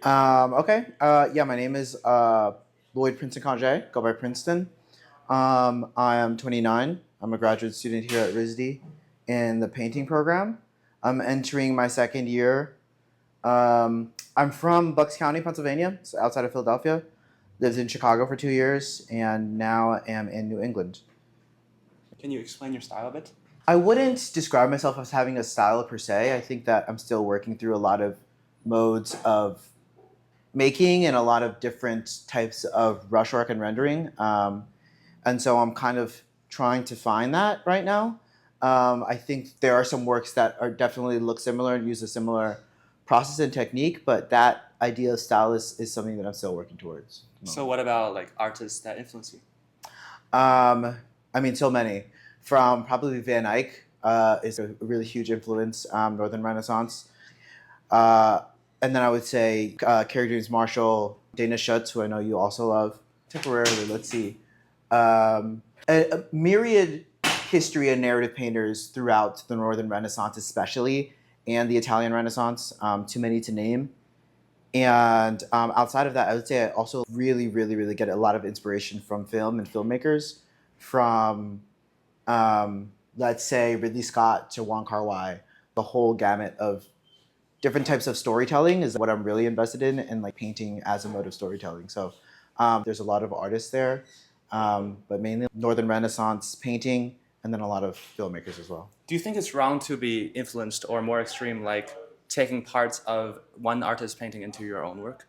Okay. Yeah, my name is Lloyd-Princeton Cangé, go by Princeton. I am 29. I'm a graduate student here at RISD in the painting program. I'm entering my second year. I'm from Bucks County, Pennsylvania, so outside of Philadelphia. Lived in Chicago for 2 years, and now am in New England. Can you explain your style a bit? I wouldn't describe myself as having a style per se. I think that I'm still working through a lot of modes of making and a lot of different types of brushwork and rendering. And so I'm kind of trying to find that right now. I think there are some works that are definitely look similar and use a similar process and technique, but that idea of style is something that I'm still working towards. So what about like artists that influence you? I mean, so many. From probably Van Eyck is a really huge influence, Northern Renaissance. And then I would say Carrie James Marshall, Dana Schutz, who I know you also love. Temporarily, let's see. A myriad history and narrative painters throughout the Northern Renaissance especially, and the Italian Renaissance, too many to name. And outside of that, I would say I also really get a lot of inspiration from film and filmmakers, from let's say Ridley Scott to Wong Kar-wai. The whole gamut of different types of storytelling is what I'm really invested in, and like painting as a mode of storytelling. So there's a lot of artists there, but mainly Northern Renaissance painting, and then a lot of filmmakers as well. Do you think it's wrong to be influenced or more extreme, like taking parts of one artist's painting into your own work?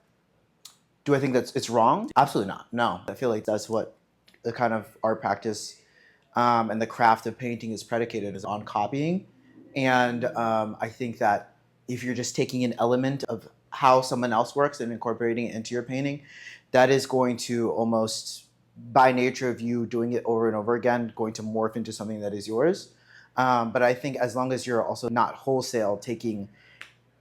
Do I think that it's wrong? Absolutely not. No, I feel like that's what the kind of art practice and the craft of painting is predicated is on copying. And I think that if you're just taking an element of how someone else works and incorporating it into your painting, that is going to almost, by nature of you doing it over and over again, going to morph into something that is yours. But I think as long as you're also not wholesale taking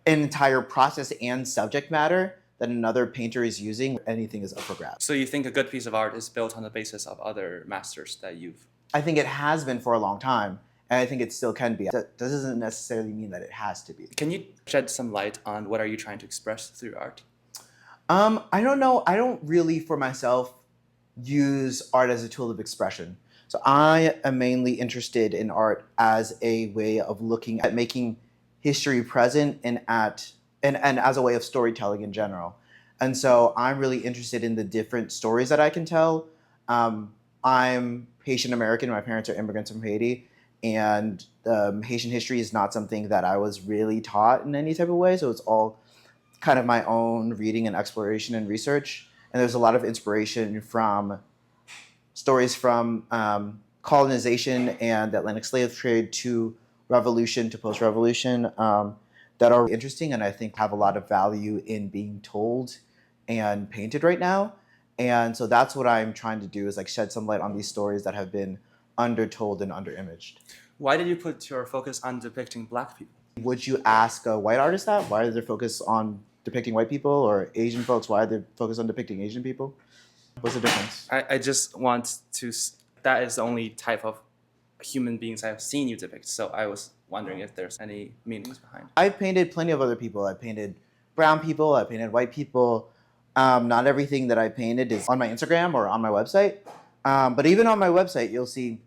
an entire process and subject matter that another painter is using, anything is up for grabs. So you think a good piece of art is built on the basis of other masters that you've... I think it has been for a long time, and I think it still can be. That doesn't necessarily mean that it has to be. Can you shed some light on what are you trying to express through art? I don't know. I don't really, for myself, use art as a tool of expression. So I am mainly interested in art as a way of looking at making history present and as a way of storytelling in general. And so I'm really interested in the different stories that I can tell. I'm Haitian American. My parents are immigrants from Haiti. And Haitian history is not something that I was really taught in any type of way. So it's all kind of my own reading and exploration and research. And there's a lot of inspiration from stories from colonization and the Atlantic slave trade to revolution to post-revolution that are interesting and I think have a lot of value in being told and painted right now. And so that's what I'm trying to do, is like shed some light on these stories that have been undertold and underimaged. Why did you put your focus on depicting Black people? Would you ask a white artist that? Why is their focus on depicting white people, or Asian folks? Why are they focused on depicting Asian people? What's the difference? I just want to... That is the only type of human beings I've seen you depict. So I was wondering if there's any meanings behind. I've painted plenty of other people. I painted brown people. I painted white people. Not everything that I painted is on my Instagram or on my website. But even on my website, you'll see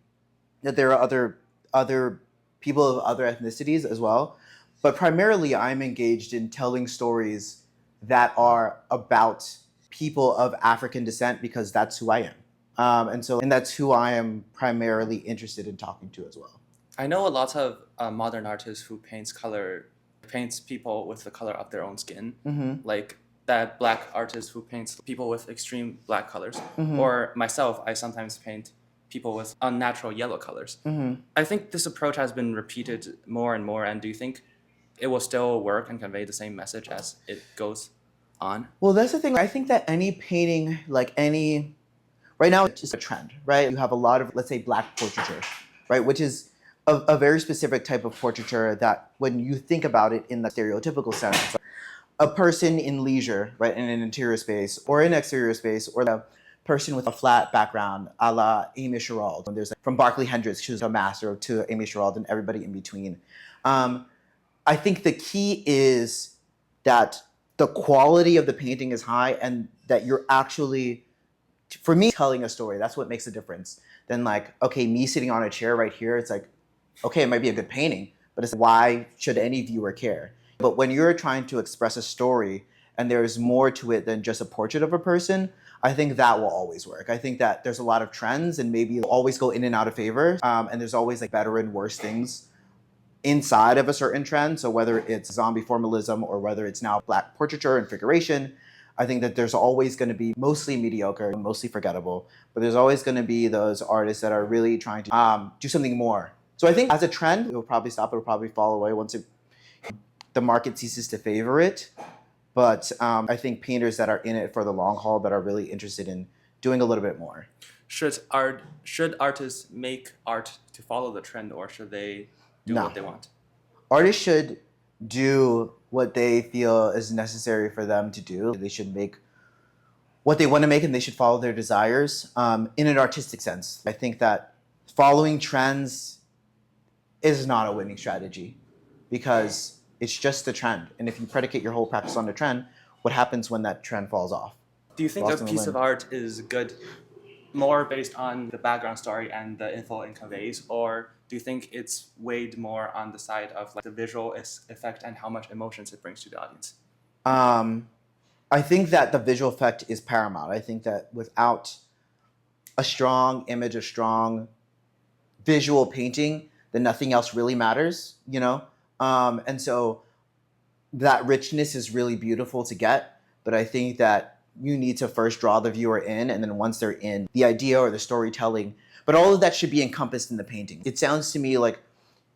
that there are other people of other ethnicities as well. But primarily, I'm engaged in telling stories that are about people of African descent because that's who I am. And that's who I am primarily interested in talking to as well. I know a lot of modern artists who paints people with the color of their own skin. Mm-hmm. Like that Black artist who paints people with extreme black colors. Mm-hmm. Or myself, I sometimes paint people with unnatural yellow colors. Mm-hmm. I think this approach has been repeated more and more. And do you think it will still work and convey the same message as it goes on? Well, that's the thing. I think that any painting, right now it's just a trend, right? You have a lot of, let's say, Black portraiture, right? Which is a very specific type of portraiture that when you think about it in the stereotypical sense, it's like a person in leisure, right, in an interior space or an exterior space, or the person with a flat background, a la Amy Sherald. And there's from Barclay Hendricks, who's a master, to Amy Sherald and everybody in between. I think the key is that the quality of the painting is high and that you're actually, for me, telling a story. That's what makes a difference. Then like, okay, me sitting on a chair right here, it's like, okay, it might be a good painting, but it's why should any viewer care? But when you're trying to express a story and there's more to it than just a portrait of a person, I think that will always work. I think that there's a lot of trends and maybe it'll always go in and out of favor. And there's always like better and worse things inside of a certain trend. So whether it's zombie formalism or whether it's now black portraiture and figuration, I think that there's always going to be mostly mediocre, mostly forgettable, but there's always going to be those artists that are really trying to do something more. So I think as a trend, it will probably stop. It will probably fall away once the market ceases to favor it. But I think painters that are in it for the long haul, that are really interested in doing a little bit more. Should artists make art to follow the trend, or should they do No. what they want? Artists should do what they feel is necessary for them to do. They should make what they want to make and they should follow their desires in an artistic sense. I think that following trends is not a winning strategy because it's just a trend. And if you predicate your whole practice on the trend, what happens when that trend falls off? Do you think Lost a in the piece of wind. art is good more based on the background story and the info it conveys, or do you think it's weighed more on the side of like the visual effect and how much emotions it brings to the audience? I think that the visual effect is paramount. I think that without a strong image, a strong visual painting, then nothing else really matters, you know? And so that richness is really beautiful to get, but I think that you need to first draw the viewer in, and then once they're in, the idea or the storytelling, but all of that should be encompassed in the painting. It sounds to me like,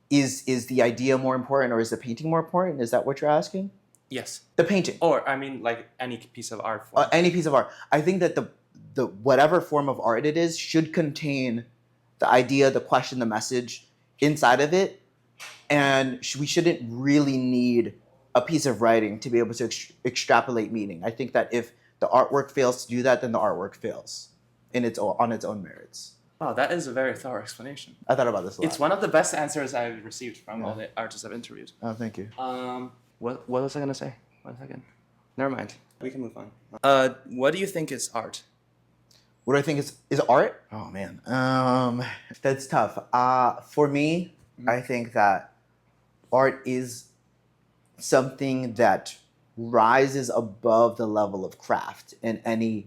is the idea more important or is the painting more important? Is that what you're asking? Yes. The painting. Or, I mean, like any piece of art form. Any piece of art. I think that the whatever form of art it is should contain the idea, the question, the message inside of it, and we shouldn't really need a piece of writing to be able to extrapolate meaning. I think that if the artwork fails to do that, then the artwork fails on its own merits. Wow, that is a very thorough explanation. I thought about this a lot. It's one of the best answers I've received from all the artists I've interviewed. Oh, thank you. What was I gonna say? 1 second. Never mind. We can move on. What do you think is art? What do I think is art? Oh man, that's tough. For me, I think that art is something that rises above the level of craft in any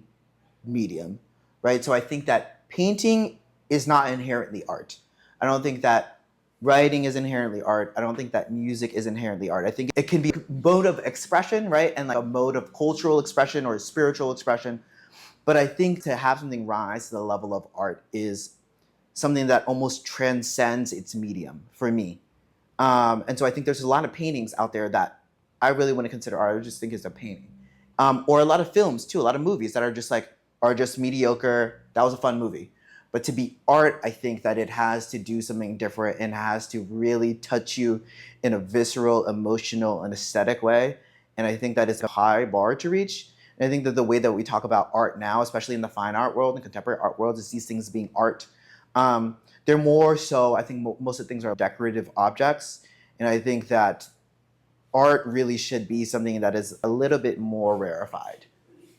medium, right? So I think that painting is not inherently art. I don't think that writing is inherently art. I don't think that music is inherently art. I think it can be a mode of expression, right? And like a mode of cultural expression or spiritual expression. But I think to have something rise to the level of art is something that almost transcends its medium for me. And so I think there's a lot of paintings out there that I really want to consider art. I just think it's a painting. Or a lot of films too, a lot of movies that are just mediocre. That was a fun movie. But to be art, I think that it has to do something different and has to really touch you in a visceral, emotional, and aesthetic way. And I think that it's a high bar to reach. And I think that the way that we talk about art now, especially in the fine art world and contemporary art world, is these things being art. They're more so, I think most of the things are decorative objects. And I think that art really should be something that is a little bit more rarefied.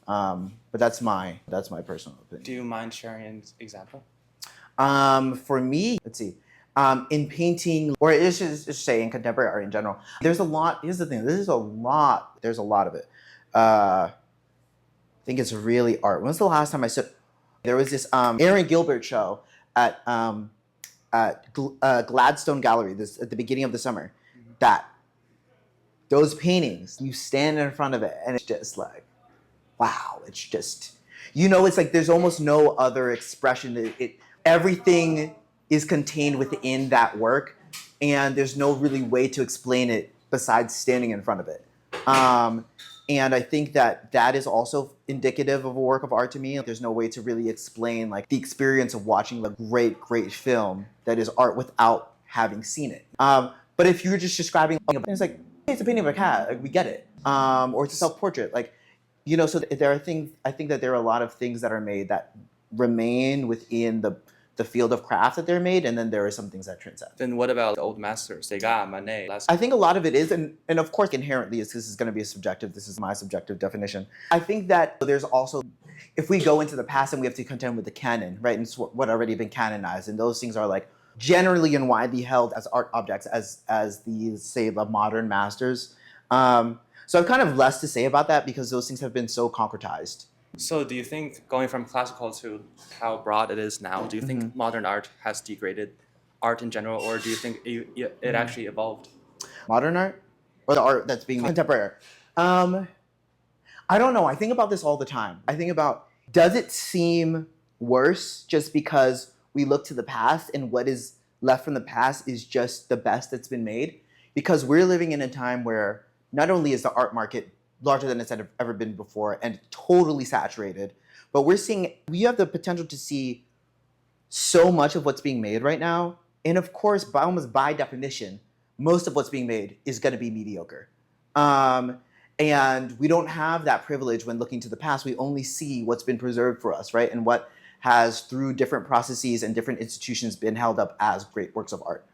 But that's my personal opinion. Do you mind sharing an example? For me, let's see. In painting, or it's just say in contemporary art in general, there's a lot. Here's the thing. There's a lot of it. I think it's really art. When's the last time I saw? There was this Aaron Gilbert show at Gladstone Gallery at the beginning of the summer. Mm-hmm. That those paintings, you stand in front of it, and it's just like, wow. It's just, it's like there's almost no other expression. Everything is contained within that work, and there's no really way to explain it besides standing in front of it. And I think that is also indicative of a work of art to me. There's no way to really explain like the experience of watching a great film that is art without having seen it. But if you're just describing, it's like, hey, it's a painting of a cat, like, we get it. Or it's a self-portrait, like, so there are things. I think that there are a lot of things that are made that remain within the the field of craft that they're made, and then there are some things that transcend. Then what about the old masters, Degas, Manet? I think a lot of it is, and of course inherently this is going to be subjective, this is my subjective definition. I think that there's also, if we go into the past and we have to contend with the canon, right, and what already been canonized, and those things are like generally and widely held as art objects as these, say, the modern masters. So I've kind of less to say about that because those things have been so concretized. So do you think, going from classical to how broad it is now, do you think modern art has degraded art in general, or do you think it actually evolved? Modern art? Or the art that's being contemporary? I don't know. I think about this all the time. I think about, does it seem worse just because we look to the past and what is left from the past is just the best that's been made? Because we're living in a time where not only is the art market larger than it's ever been before and totally saturated, but we have the potential to see so much of what's being made right now. And of course, almost by definition, most of what's being made is going to be mediocre. And we don't have that privilege when looking to the past. We only see what's been preserved for us, right? And what has, through different processes and different institutions, been held up as great works of art.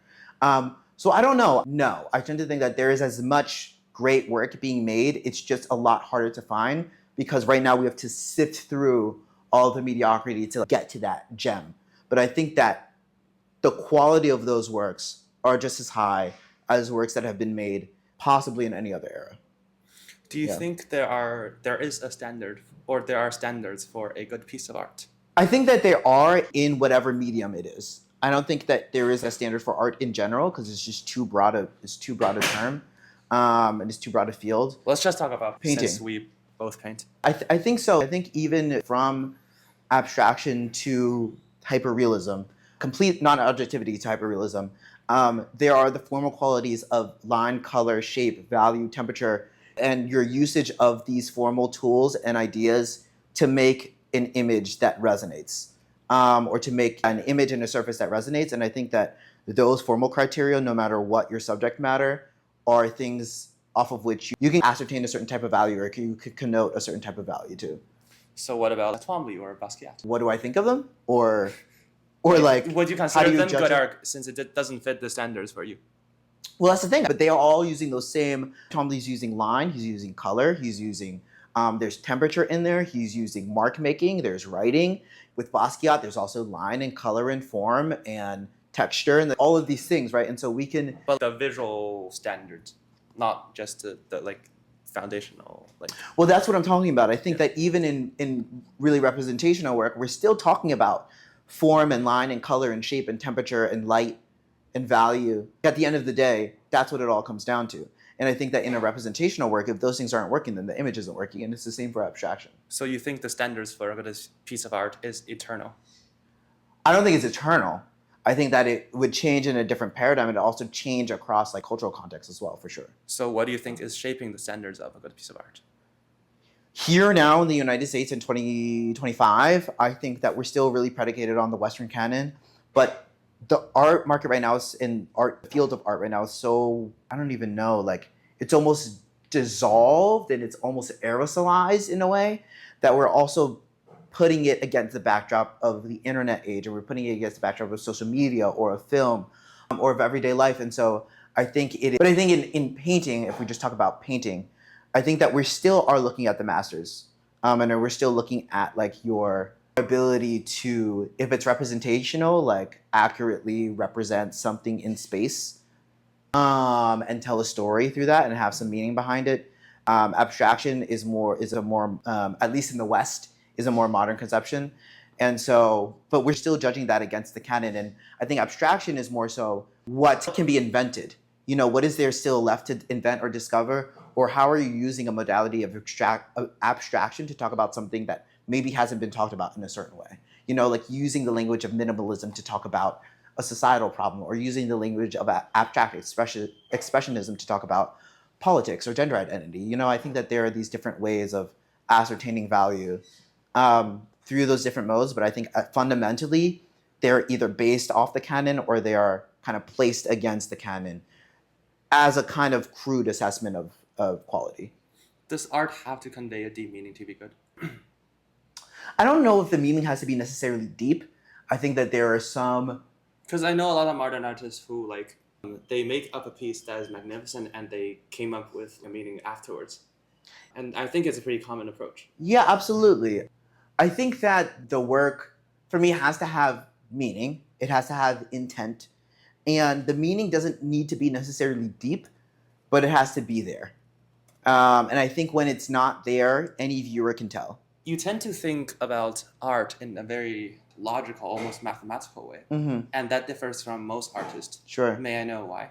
So I don't know. No, I tend to think that there is as much great work being made. It's just a lot harder to find because right now we have to sift through all the mediocrity to get to that gem. But I think that the quality of those works are just as high as works that have been made possibly in any other era. Do you think there is a standard, or there are standards for a good piece of art? I think that there are in whatever medium it is. I don't think that there is a standard for art in general because it's just too broad a term, and it's too broad a field. Let's just talk about painting. Since we both paint. I think so. I think even from abstraction to hyperrealism, complete non-objectivity to hyperrealism, there are the formal qualities of line, color, shape, value, temperature, and your usage of these formal tools and ideas to make an image that resonates, or to make an image and a surface that resonates. And I think that those formal criteria, no matter what your subject matter, are things off of which you can ascertain a certain type of value, or you could connote a certain type of value to. So what about Twombly or Basquiat? What do I think of them? Or like, would you consider them good art since it doesn't fit the standards for you? Well, that's the thing. But they are all using those same. Twombly's using line. He's using color. He's using. There's temperature in there. He's using mark making. There's writing. With Basquiat, there's also line and color and form and texture and all of these things, right? And so we can. But the visual standards, not just the like foundational like. Well, that's what I'm talking about. I think that even in really representational work, we're still talking about form and line and color and shape and temperature and light and value. At the end of the day, that's what it all comes down to. And I think that in a representational work, if those things aren't working, then the image isn't working. And it's the same for abstraction. So you think the standards for a good piece of art is eternal? I don't think it's eternal. I think that it would change in a different paradigm. It also change across like cultural contexts as well, for sure. So what do you think is shaping the standards of a good piece of art? Here now in the United States in 2025, I think that we're still really predicated on the Western canon. But the art market right now is the field of art right now is so, I don't even know, like it's almost dissolved and it's almost aerosolized in a way that we're also putting it against the backdrop of the internet age, or we're putting it against the backdrop of social media or a film or of everyday life. And so I think it is, but I think in painting, if we just talk about painting, I think that we still are looking at the masters, and we're still looking at like your ability to, if it's representational, like accurately represent something in space, and tell a story through that and have some meaning behind it. Abstraction is a more at least in the West, is a more modern conception. And so, but we're still judging that against the canon. And I think abstraction is more so what can be invented. You know, what is there still left to invent or discover? Or how are you using a modality of abstraction to talk about something that maybe hasn't been talked about in a certain way? You know, like using the language of minimalism to talk about a societal problem, or using the language of abstract expressionism to talk about politics or gender identity. You know, I think that there are these different ways of ascertaining value through those different modes, but I think fundamentally they're either based off the canon or they are kind of placed against the canon as a kind of crude assessment of quality. Does art have to convey a deep meaning to be good? I don't know if the meaning has to be necessarily deep. I think that there are some. Because I know a lot of modern artists who they make up a piece that is magnificent and they came up with a meaning afterwards. And I think it's a pretty common approach. Yeah, absolutely. I think that the work, for me, has to have meaning. It has to have intent. And the meaning doesn't need to be necessarily deep, but it has to be there. And I think when it's not there, any viewer can tell. You tend to think about art in a very logical, almost mathematical way. Mm-hmm. And that differs from most artists. Sure. May I know why?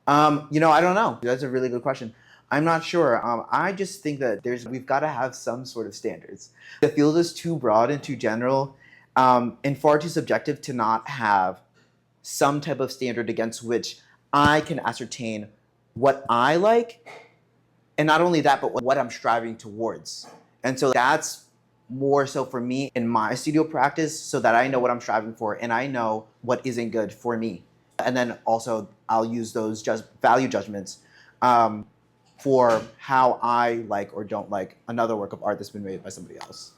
I don't know. That's a really good question. I'm not sure. I just think that we've got to have some sort of standards. The field is too broad and too general, and far too subjective to not have some type of standard against which I can ascertain what I like, and not only that, but what I'm striving towards. And so that's more so for me in my studio practice, so that I know what I'm striving for and I know what isn't good for me. And then also I'll use those value judgments for how I like or don't like another work of art that's been made by somebody else.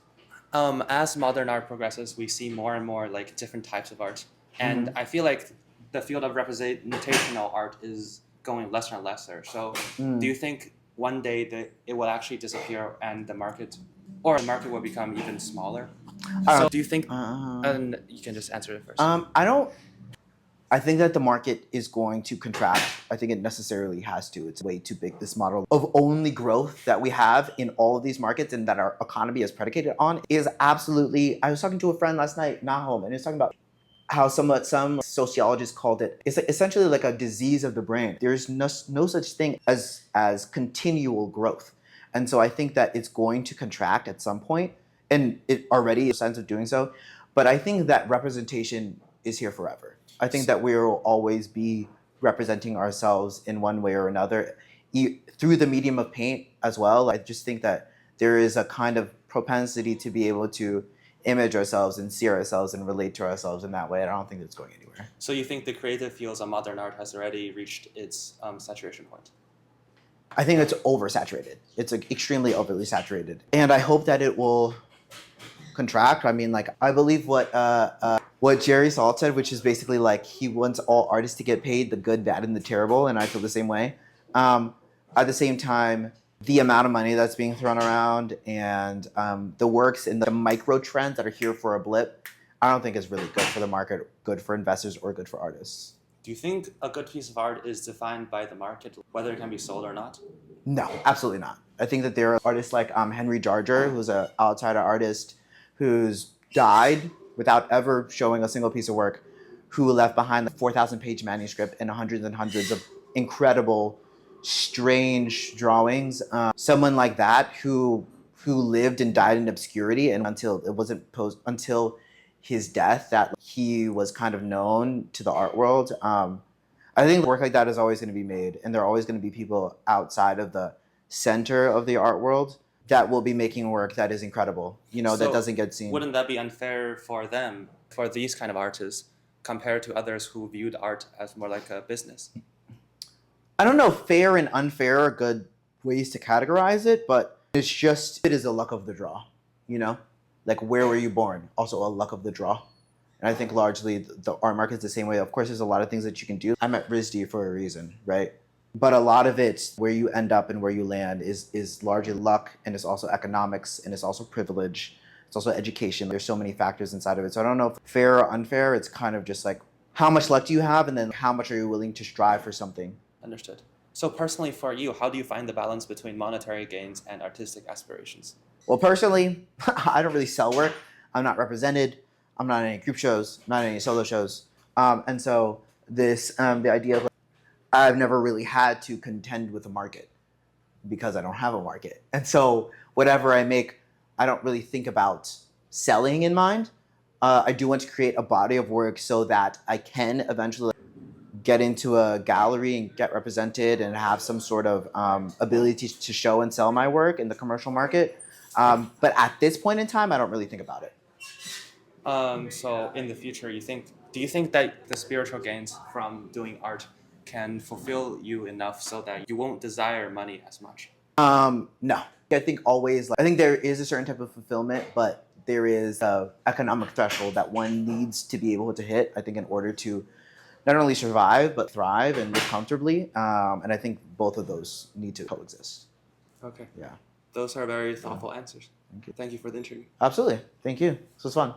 As modern art progresses, we see more and more different types of art. And I feel like the field of representational art is going lesser and lesser. So do you think one day that it will actually disappear and the market will become even smaller? So do you think, and you can just answer it first. I think that the market is going to contract. I think it necessarily has to. It's way too big. This model of only growth that we have in all of these markets and that our economy is predicated on is absolutely. I was talking to a friend last night, Nahom, and he was talking about how some sociologists called it's essentially like a disease of the brain. There's no such thing as continual growth. And so I think that it's going to contract at some point, and it already has a sense of doing so. But I think that representation is here forever. I think that we will always be representing ourselves in one way or another through the medium of paint as well. I just think that there is a kind of propensity to be able to image ourselves and see ourselves and relate to ourselves in that way. And I don't think that's going anywhere. So you think the creative fields of modern art has already reached its saturation point? I think it's oversaturated. It's extremely overly saturated. And I hope that it will contract. I mean, I believe what Jerry Salt said, which is basically he wants all artists to get paid the good, bad, and the terrible, and I feel the same way. At the same time, the amount of money that's being thrown around and the works and the micro trends that are here for a blip, I don't think is really good for the market, good for investors, or good for artists. Do you think a good piece of art is defined by the market, whether it can be sold or not? No, absolutely not. I think that there are artists like Henry Jarger, who's an outsider artist who's died without ever showing a single piece of work, who left behind the 4,000-page manuscript and hundreds of incredible, strange drawings. Someone like that who lived and died in obscurity, and until his death that he was kind of known to the art world. I think work like that is always going to be made, and there are always going to be people outside of the center of the art world that will be making work that is incredible, that doesn't get seen. Wouldn't that be unfair for them, for these kind of artists, compared to others who viewed art as more like a business? I don't know if fair and unfair are good ways to categorize it, but it is a luck of the draw, where were you born? Also a luck of the draw. And I think largely the art market is the same way. Of course, there's a lot of things that you can do. I'm at RISD for a reason, right? But a lot of it, where you end up and where you land, is largely luck, and it's also economics, and it's also privilege, it's also education. There's so many factors inside of it. So I don't know if fair or unfair, it's kind of just how much luck do you have, and then how much are you willing to strive for something? Understood. So personally for you, how do you find the balance between monetary gains and artistic aspirations? Well, personally, I don't really sell work. I'm not represented. I'm not in any group shows, not in any solo shows. And so the idea of I've never really had to contend with a market because I don't have a market. And so whatever I make, I don't really think about selling in mind. I do want to create a body of work so that I can eventually get into a gallery and get represented and have some sort of ability to show and sell my work in the commercial market. But at this point in time, I don't really think about it. So in the future, do you think that the spiritual gains from doing art can fulfill you enough so that you won't desire money as much? No. I think there is a certain type of fulfillment, but there is a economic threshold that one needs to be able to hit, I think, in order to not only survive, but thrive and live comfortably. And I think both of those need to coexist. Okay. Yeah. Those are very thoughtful answers. Thank you. Thank you for the interview. Absolutely. Thank you. This was fun.